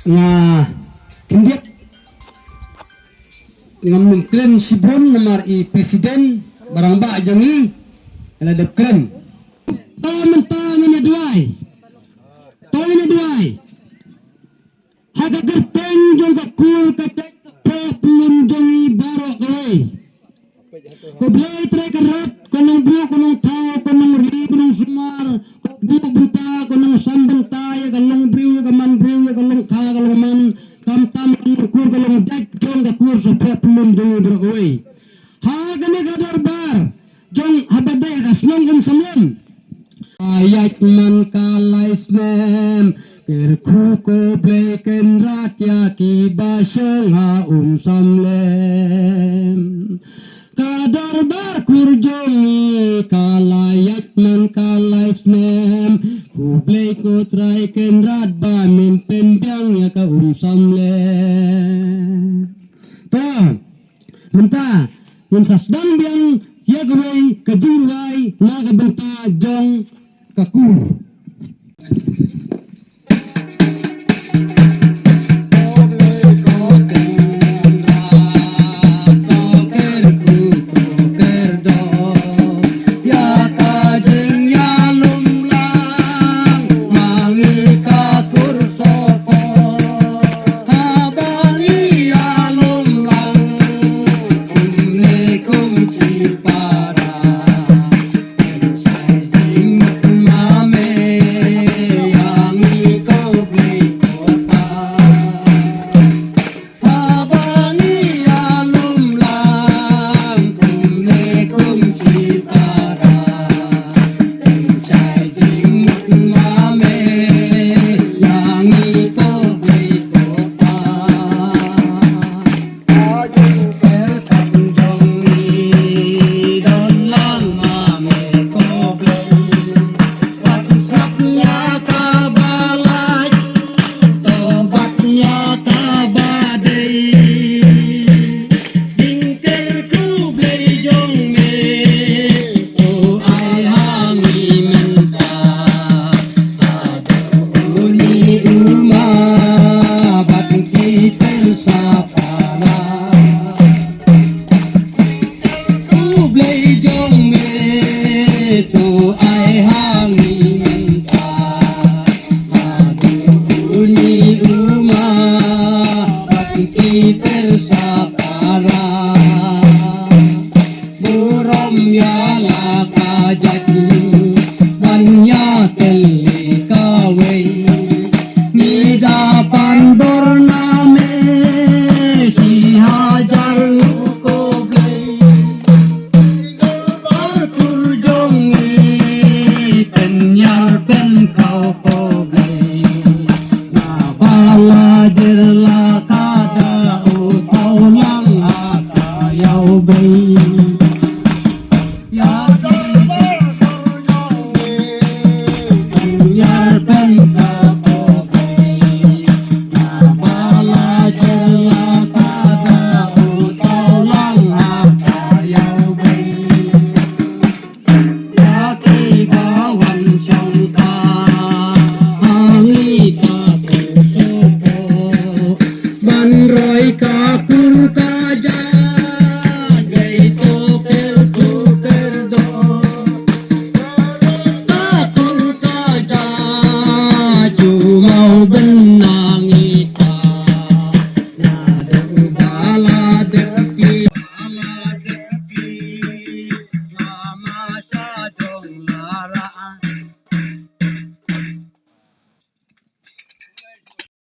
nga kindiak ngam kren sibron namar i presiden barang ba jangi aladap kren mentang na duai haga gerteng jong ka kul ka tek pelun jongi baro kawai ko blay tre karat konong bro konong tao konong ri konong sumar ko buok bunta konong sambenta ya galong briu ya gaman briu ya galong ka galong man kam tam kur galong dak jong ka kur so pelun jongi baro kawai haga ne gadar bar jong habadai kasnong samlem ayat man kalais nem kerku ko bleken rakyat ki basyong ha samlem kadar bar kurjongi kalayat man kalais nem ku bleko trai ken rat ba min pembyang ya ka samlem ta menta yun sasdan biang ya gawai kajurwai naga benta jong kakur Bala